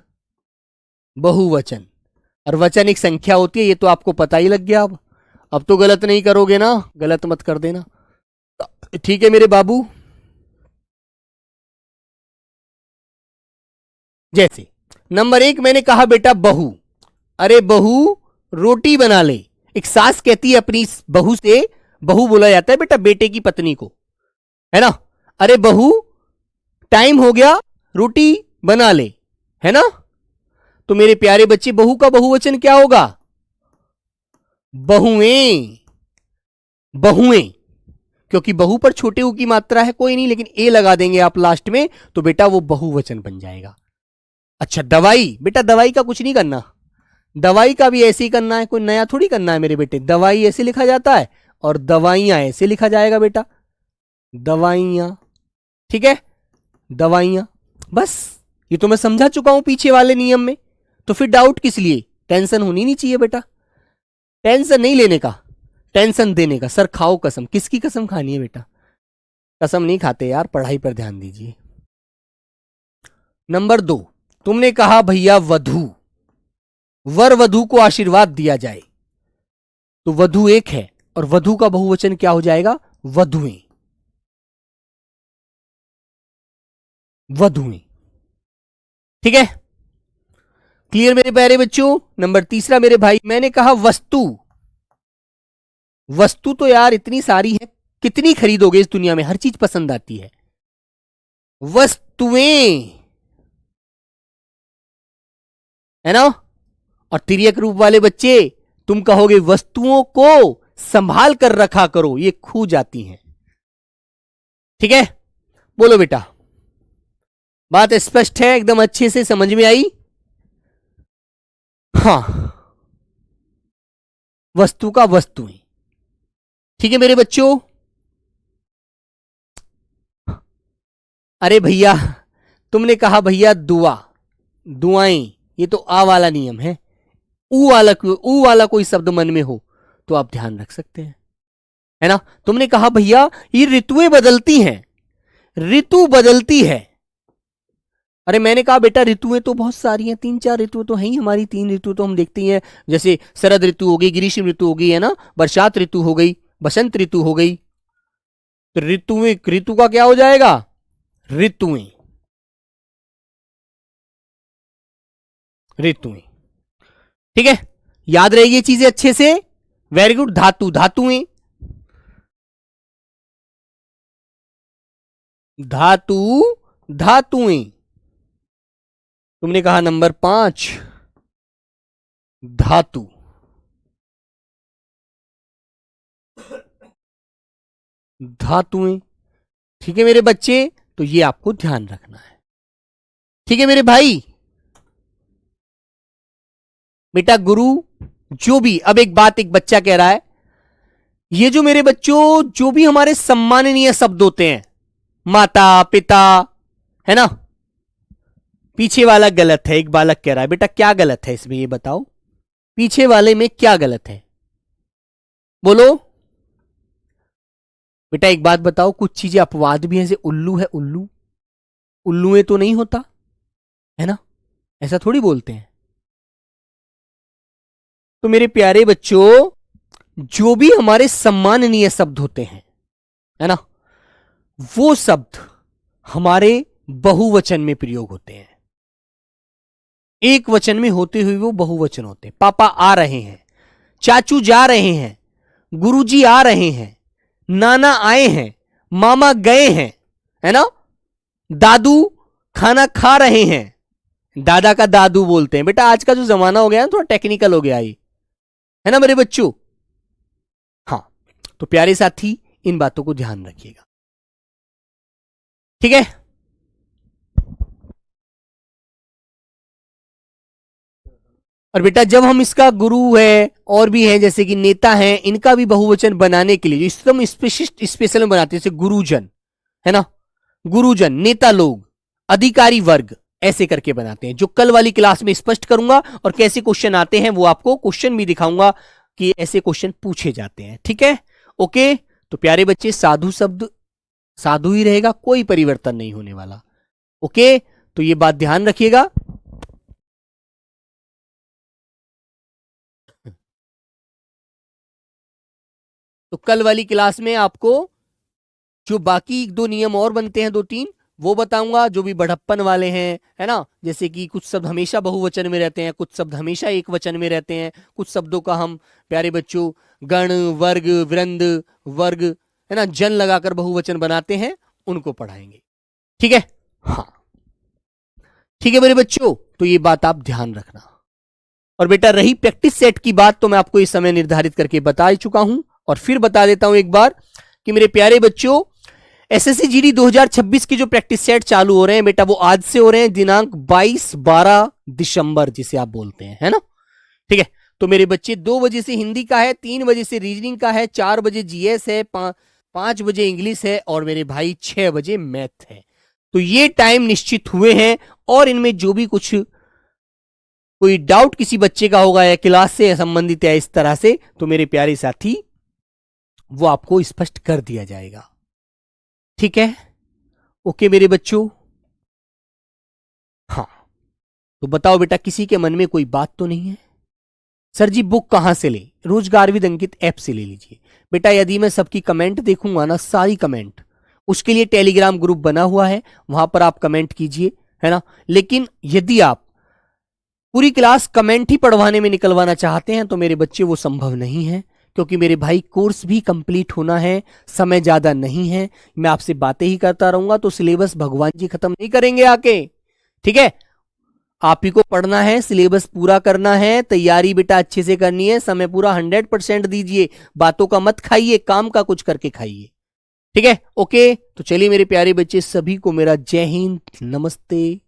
बहुवचन। और वचन एक संख्या होती है, ये तो आपको पता ही लग गया। अब तो गलत नहीं करोगे ना, गलत मत कर देना, ठीक है मेरे बाबू। जैसे नंबर 1 मैंने कहा बेटा बहू। अरे बहू रोटी बना ले, एक सास कहती है अपनी बहू से, बहू बोला जाता है बेटा बेटे की पत्नी को, है ना, अरे बहू टाइम हो गया रोटी बना ले, है ना। तो मेरे प्यारे बच्चे बहू का बहुवचन क्या होगा? बहुएं। बहुएं, क्योंकि बहु पर छोटे ऊ की मात्रा है कोई नहीं, लेकिन ए लगा देंगे आप लास्ट में तो बेटा वो बहुवचन बन जाएगा। अच्छा दवाई, बेटा दवाई का कुछ नहीं करना, दवाई का भी ऐसे ही करना है, कोई नया थोड़ी करना है मेरे बेटे। दवाई ऐसे लिखा जाता है और दवाइयां ऐसे लिखा जाएगा बेटा, दवाइयां, ठीक है, दवाइयां। बस ये तो मैं समझा चुका हूं पीछे वाले नियम में, तो फिर डाउट किस लिए? टेंशन होनी नहीं चाहिए बेटा, टेंशन नहीं लेने का, टेंशन देने का। सर खाओ कसम, किसकी कसम खानी है बेटा? कसम नहीं खाते यार, पढ़ाई पर ध्यान दीजिए। नंबर 2, तुमने कहा भैया वधू, वर वधू को आशीर्वाद दिया जाए, तो वधू एक है और वधू का बहुवचन क्या हो जाएगा? वधुएं, वधुएं, ठीक है, क्लियर मेरे प्यारे बच्चों। नंबर 3 मेरे भाई, मैंने कहा वस्तु, वस्तु तो यार इतनी सारी है, कितनी खरीदोगे इस दुनिया में, हर चीज पसंद आती है। वस्तुएं, है ना। और तिर्यक रूप वाले बच्चे तुम कहोगे वस्तुओं को संभाल कर रखा करो, ये खो जाती हैं, ठीक है। बोलो बेटा, बात स्पष्ट है, एकदम अच्छे से समझ में आई? हाँ, वस्तु का वस्तुएं, ठीक है मेरे बच्चों। अरे भैया तुमने कहा भैया दुआ, दुआएं, ये तो आ वाला नियम है, ऊ वाला कोई शब्द मन में हो तो आप ध्यान रख सकते हैं, है ना। तुमने कहा भैया ये ऋतुएं बदलती हैं, ऋतु बदलती है। अरे मैंने कहा बेटा ऋतुएं तो बहुत सारी हैं, 3-4 ऋतु तो हैं ही हमारी, 3 ऋतु तो हम देखते ही हैं, जैसे शरद ऋतु हो गई, ग्रीष्म ऋतु हो गई, है ना, बरसात ऋतु हो गई, बसंत ऋतु हो गई। तो ऋतुएं, ऋतु का क्या हो जाएगा? ऋतुएं, ऋतुएं, ठीक है, याद रहेगी ये चीजें अच्छे से। Very good. धातु, धातुएं, धातु, धातुएं। तुमने कहा नंबर 5 धातु, धातुएं, ठीक है मेरे बच्चे, तो ये आपको ध्यान रखना है, ठीक है मेरे भाई। बेटा गुरु जो भी, अब एक बात एक बच्चा कह रहा है, ये जो मेरे बच्चों जो भी हमारे सम्माननीय शब्द होते हैं, माता पिता, है ना, पीछे वाला गलत है। एक बालक कह रहा है बेटा क्या गलत है इसमें, ये बताओ, पीछे वाले में क्या गलत है, बोलो बेटा। एक बात बताओ, कुछ चीजें अपवाद भी हैं, जैसे उल्लू है, उल्लू, उल्लुए तो नहीं होता, है ना, ऐसा थोड़ी बोलते हैं। तो मेरे प्यारे बच्चों जो भी हमारे सम्माननीय शब्द होते हैं, है ना, वो शब्द हमारे बहुवचन में प्रयोग होते हैं, एक वचन में होते हुए वो बहुवचन होते हैं। पापा आ रहे हैं, चाचू जा रहे हैं, गुरुजी आ रहे हैं, नाना आए हैं, मामा गए हैं, है ना, दादू खाना खा रहे हैं, दादा का दादू बोलते हैं। बेटा आज का जो जमाना हो गया है थोड़ा टेक्निकल हो गया, ये है ना मेरे बच्चों। हाँ, तो प्यारे साथी इन बातों को ध्यान रखिएगा, ठीक है। और बेटा जब हम इसका गुरु है और भी है जैसे कि नेता है, इनका भी बहुवचन बनाने के लिए एकदम स्पेशल में बनाते हैं, जैसे गुरुजन, है ना, गुरुजन, नेता लोग, अधिकारी वर्ग, ऐसे करके बनाते हैं, जो कल वाली क्लास में स्पष्ट करूंगा। और कैसे क्वेश्चन आते हैं वो आपको क्वेश्चन भी दिखाऊंगा कि ऐसे क्वेश्चन पूछे जाते हैं, ठीक है। ओके, तो प्यारे बच्चे साधु शब्द साधु ही रहेगा, कोई परिवर्तन नहीं होने वाला। ओके, तो ये बात ध्यान रखिएगा। तो कल वाली क्लास में आपको जो बाकी 2 नियम और बनते हैं, 2-3, वो बताऊंगा जो भी बढ़प्पन वाले हैं, है ना, जैसे कि कुछ शब्द हमेशा बहुवचन में रहते हैं, कुछ शब्द हमेशा एक वचन में रहते हैं, कुछ शब्दों का हम प्यारे बच्चों गण, वर्ग, वृंद, वर्ग, है ना, जन लगाकर बहुवचन बनाते हैं, उनको पढ़ाएंगे। ठीक है, हाँ ठीक है मेरे बच्चों, तो ये बात आप ध्यान रखना। और बेटा रही प्रैक्टिस सेट की बात, तो मैं आपको इस समय निर्धारित करके बता चुका हूं, और फिर बता देता हूं एक बार कि मेरे प्यारे बच्चों एसएससी जीडी 2026 की जो प्रैक्टिस सेट चालू हो रहे हैं बेटा, वो आज से हो रहे हैं, दिनांक 22-12 दिसंबर जिसे आप बोलते हैं, है ना। ठीक है, तो मेरे बच्चे 2 बजे से हिंदी का है, 3 बजे से रीजनिंग का है, 4 बजे जीएस है, 5 बजे इंग्लिश है, और मेरे भाई 6 बजे मैथ है। तो ये टाइम निश्चित हुए हैं, और इनमें जो भी कुछ कोई डाउट किसी बच्चे का होगा या क्लास से संबंधित है इस तरह से, तो मेरे प्यारे साथी वो आपको स्पष्ट कर दिया जाएगा। ठीक है, ओके मेरे बच्चों। हाँ, तो बताओ बेटा किसी के मन में कोई बात तो नहीं है? सर जी बुक कहां से ले? रोजगार विद अंकित ऐप से ले लीजिए। बेटा यदि मैं सबकी कमेंट देखूंगा ना, सारी कमेंट, उसके लिए टेलीग्राम ग्रुप बना हुआ है, वहां पर आप कमेंट कीजिए, है ना। लेकिन यदि आप पूरी क्लास कमेंट ही पढ़वाने में निकलवाना चाहते हैं तो मेरे बच्चे वो संभव नहीं है, क्योंकि मेरे भाई कोर्स भी कंप्लीट होना है, समय ज्यादा नहीं है। मैं आपसे बातें ही करता रहूंगा तो सिलेबस भगवान जी खत्म नहीं करेंगे आके। ठीक है, आप ही को पढ़ना है, सिलेबस पूरा करना है, तैयारी बेटा अच्छे से करनी है, समय पूरा 100% दीजिए, बातों का मत खाइए, काम का कुछ करके खाइए। ठीक है, ओके। तो चलिए मेरे प्यारे बच्चे, सभी को मेरा जय हिंद, नमस्ते।